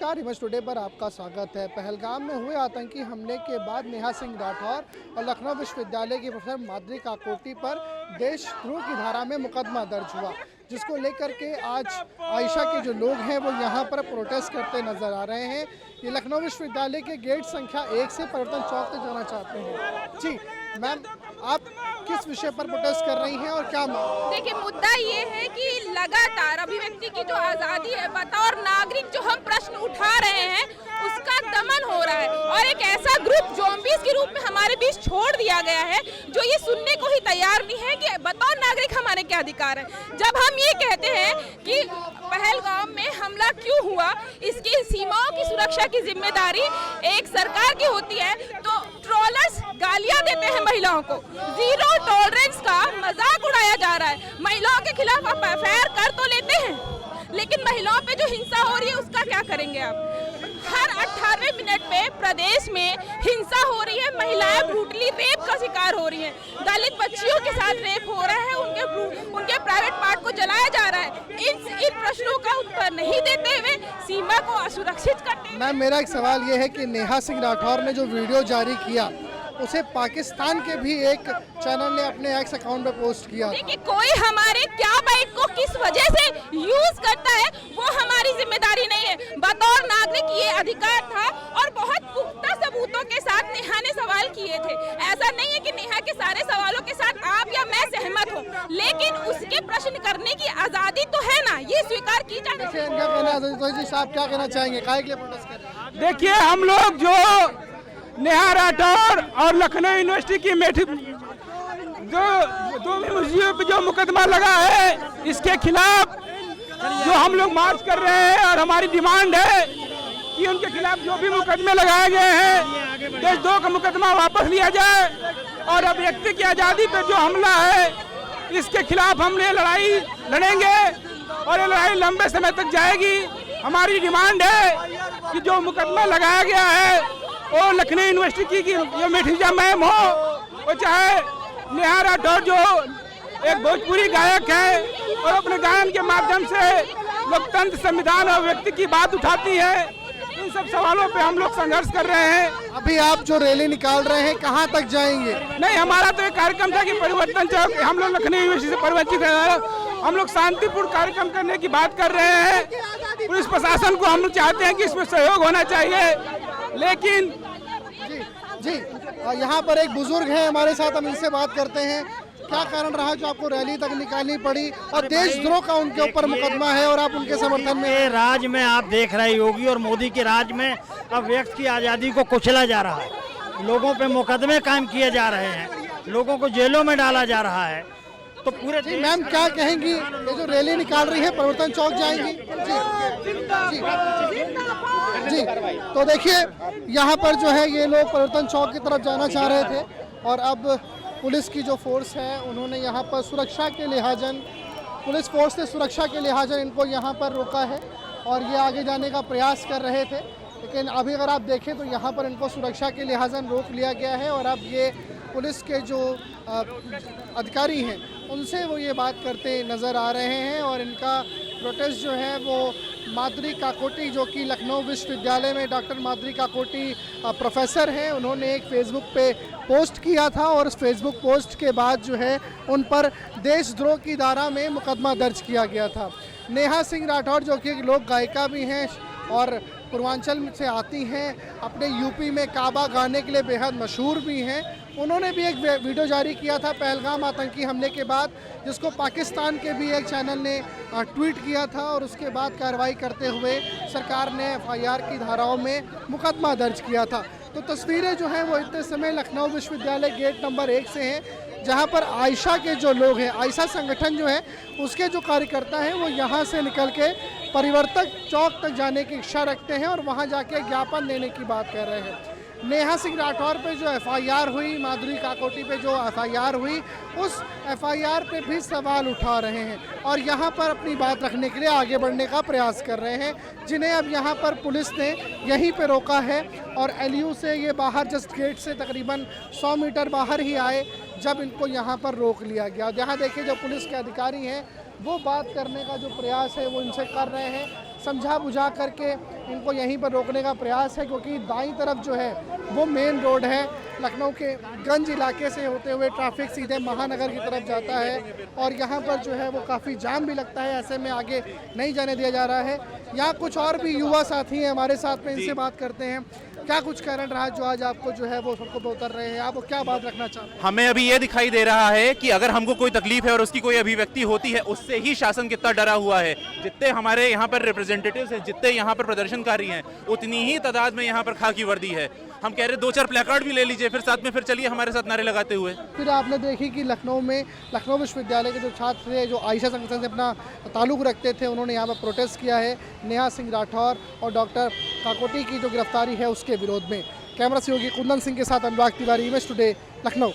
नमस्कार, image today पर आपका स्वागत है। पहलगाम में हुए आतंकी हमले के बाद नेहा सिंह राठौर और लखनऊ विश्वविद्यालय के प्रोफेसर माधुरी काकोटी पर देशद्रोह की धारा में मुकदमा दर्ज हुआ, जिसको लेकर के आज आयशा के जो लोग हैं वो यहाँ पर प्रोटेस्ट करते नजर आ रहे हैं। ये लखनऊ विश्वविद्यालय के गेट संख्या 1 से परिवर्तन चौक तक जाना चाहते हैं। जी मैम, आप किस विषय पर प्रोटेस्ट कर रही हैं और क्या? देखिए, मुद्दा ये है कि लगातार अभिव्यक्ति की जो आज़ादी है, बतौर नागरिक जो हम प्रश्न उठा रहे हैं उसका दमन हो रहा है और एक ऐसा ग्रुप ज़ॉम्बीज़ के रूप में हमारे बीच छोड़ दिया गया है जो ये सुनने को ही तैयार नहीं है कि बतौर नागरिक हमारे क्या अधिकार है। जब हम ये कहते हैं कि पहलगाम में हमला क्यों हुआ, इसकी सीमाओं की सुरक्षा की जिम्मेदारी एक सरकार की होती है, तो ट्रोलर्स गालियां देते हैं महिलाओं को। जीरो टॉलरेंस का मजाक उड़ाया जा रहा है। महिलाओं के खिलाफ आप एफआईआर कर तो लेते हैं, लेकिन महिलाओं पे जो हिंसा हो रही है उसका क्या करेंगे आप? हर 18वें मिनट पे प्रदेश में हिंसा हो रही है, महिलाएं ब्रूटली रेप का शिकार हो रही हैं, दलित बच्चियों के साथ रेप हो रहा है, उनके प्राइवेट पार्ट को जलाया जा रहा है। इन प्रश्नों का उत्तर नहीं देते हुए सीमा को असुरक्षित करते हैं। मैम, मेरा एक सवाल ये है कि नेहा सिंह राठौर ने जो वीडियो जारी किया उसे पाकिस्तान के भी एक चैनल ने अपने एक्स अकाउंट पे पोस्ट किया। देखिए, कोई हमारे क्या बाइट को किस वजह से यूज करता है वो हमारी जिम्मेदारी नहीं है। बतौर नागरिक ये अधिकार था और बहुत पुख्ता सबूतों के साथ नेहा ने सवाल किए थे। ऐसा नहीं है कि नेहा के सारे सवालों के साथ आप या मैं सहमत हूँ, लेकिन उसके प्रश्न करने की आजादी तो है ना, ये स्वीकार की जानी चाहिए। इनका कहना, आप क्या कहना चाहेंगे? काहे के लिए प्रोटेस्ट कर रहे हैं? देखिए, हम लोग जो नेहा राठौर और लखनऊ यूनिवर्सिटी की मेठी जो मुकदमा लगा है, इसके खिलाफ जो हम लोग मार्च कर रहे हैं और हमारी डिमांड है कि उनके खिलाफ जो भी मुकदमे लगाए गए हैं, देशद्रोह का मुकदमा वापस लिया जाए और अभिव्यक्ति की आज़ादी पर जो हमला है इसके खिलाफ हम ये लड़ाई लड़ेंगे और ये लड़ाई लंबे समय तक जाएगी। हमारी डिमांड है कि जो मुकदमा लगाया गया है वो लखनऊ यूनिवर्सिटी की जो मिठीजा मैम हो, वो चाहे नेहा राठौर जो एक भोजपुरी गायक है और अपने गायन के माध्यम से लोकतंत्र, संविधान और व्यक्ति की बात उठाती है, इन सब सवालों पे हम लोग संघर्ष कर रहे हैं। अभी आप जो रैली निकाल रहे हैं कहाँ तक जाएंगे? नहीं, हमारा तो एक कार्यक्रम था कि परिवर्तन चौक, हम लोग लखनऊ यूनिवर्सिटी से परिवर्तित है, हम लोग शांतिपूर्ण कार्यक्रम करने की बात कर रहे हैं। पुलिस प्रशासन को हम लोग चाहते हैं कि इसमें सहयोग होना चाहिए, लेकिन जी यहाँ पर एक बुजुर्ग हैं हमारे साथ, हम इनसे बात करते हैं। क्या कारण रहा जो आपको रैली तक निकालनी पड़ी और देशद्रोह का उनके ऊपर मुकदमा है और आप उनके समर्थन में? राज में आप देख रहे हैं, योगी और मोदी के राज में अब व्यक्ति की आज़ादी को कुचला जा रहा है, लोगों पे मुकदमे कायम किए जा रहे हैं, लोगों को जेलों में डाला जा रहा है। तो पूरे जी मैम, क्या कहेंगी? ये जो रैली निकाल रही है, परिवर्तन चौक जाएंगी? जी, तो देखिए यहाँ पर जो है ये लोग परिवर्तन चौक की तरफ जाना चाह रहे थे और अब पुलिस की जो फोर्स है उन्होंने यहाँ पर सुरक्षा के लिहाजन, पुलिस फोर्स ने सुरक्षा के लिहाजन इनको यहाँ पर रोका है और ये आगे जाने का प्रयास कर रहे थे, लेकिन अभी अगर आप देखें तो यहाँ पर इनको सुरक्षा के लिहाजन रोक लिया गया है और अब ये पुलिस के जो अधिकारी हैं उनसे वो ये बात करते नज़र आ रहे हैं और इनका प्रोटेस्ट जो है वो माधुरी काकोटी, जो कि लखनऊ विश्वविद्यालय में डॉक्टर माधुरी काकोटी प्रोफेसर हैं, उन्होंने एक फेसबुक पे पोस्ट किया था और उस फेसबुक पोस्ट के बाद जो है उन पर देशद्रोह की धारा में मुकदमा दर्ज किया गया था। नेहा सिंह राठौर जो कि एक लोक गायिका भी हैं और पूर्वांचल से आती हैं, अपने यूपी में काबा गाने के लिए बेहद मशहूर भी हैं, उन्होंने भी एक वीडियो जारी किया था पहलगाम आतंकी हमले के बाद, जिसको पाकिस्तान के भी एक चैनल ने ट्वीट किया था और उसके बाद कार्रवाई करते हुए सरकार ने एफआईआर की धाराओं में मुकदमा दर्ज किया था। तो तस्वीरें जो हैं वो इतने समय लखनऊ विश्वविद्यालय गेट नंबर 1 से हैं, जहां पर आयशा के जो लोग हैं, आयशा संगठन जो है उसके जो कार्यकर्ता हैं वो यहां से निकल के परिवर्तन चौक तक जाने की इच्छा रखते हैं और वहां जाके ज्ञापन देने की बात कर रहे हैं। नेहा सिंह राठौर पे जो एफआईआर हुई, माधुरी काकोटी पे जो एफआईआर हुई, उस एफआईआर पे भी सवाल उठा रहे हैं और यहाँ पर अपनी बात रखने के लिए आगे बढ़ने का प्रयास कर रहे हैं, जिन्हें अब यहाँ पर पुलिस ने यहीं पे रोका है और एलयू से ये बाहर जस्ट गेट से तकरीबन 100 मीटर बाहर ही आए जब इनको यहाँ पर रोक लिया गया। यहाँ देखिए जो पुलिस के अधिकारी हैं वो बात करने का जो प्रयास है वो इनसे कर रहे हैं। समझा बुझा करके इनको यहीं पर रोकने का प्रयास है, क्योंकि दाईं तरफ जो है वो मेन रोड है। लखनऊ के गंज इलाके से होते हुए ट्रैफिक सीधे महानगर की तरफ जाता है और यहाँ पर जो है वो काफ़ी जाम भी लगता है, ऐसे में आगे नहीं जाने दिया जा रहा है। यहाँ कुछ और भी युवा साथी हैं हमारे साथ में, इनसे बात करते हैं। क्या कुछ कारण रहा जो आज आपको जो है वो सड़कों पर उतर रहे हैं, आप क्या बात रखना चाहते हैं? हमें अभी ये दिखाई दे रहा है कि अगर हमको कोई तकलीफ है और उसकी कोई अभिव्यक्ति होती है, उससे ही शासन कितना डरा हुआ है। जितने हमारे यहाँ पर रिप्रेजेंटेटिव्स हैं, जितने यहाँ पर प्रदर्शनकारी हैं, उतनी ही तादाद में यहाँ पर खाकी वर्दी है। हम कह रहे 2-4 प्लेकार्ड भी ले लीजिए, फिर साथ में फिर चलिए हमारे साथ नारे लगाते हुए। फिर आपने देखी कि लखनऊ विश्वविद्यालय के जो छात्र थे, जो आयशा संगठन से अपना ताल्लुक़ रखते थे, उन्होंने यहाँ पर प्रोटेस्ट किया है नेहा सिंह राठौर और डॉक्टर काकोटी की जो गिरफ्तारी है उसके विरोध में। कैमरा सहयोगी कुंदन सिंह के साथ अनुराग तिवारी, इमेज टुडे, लखनऊ।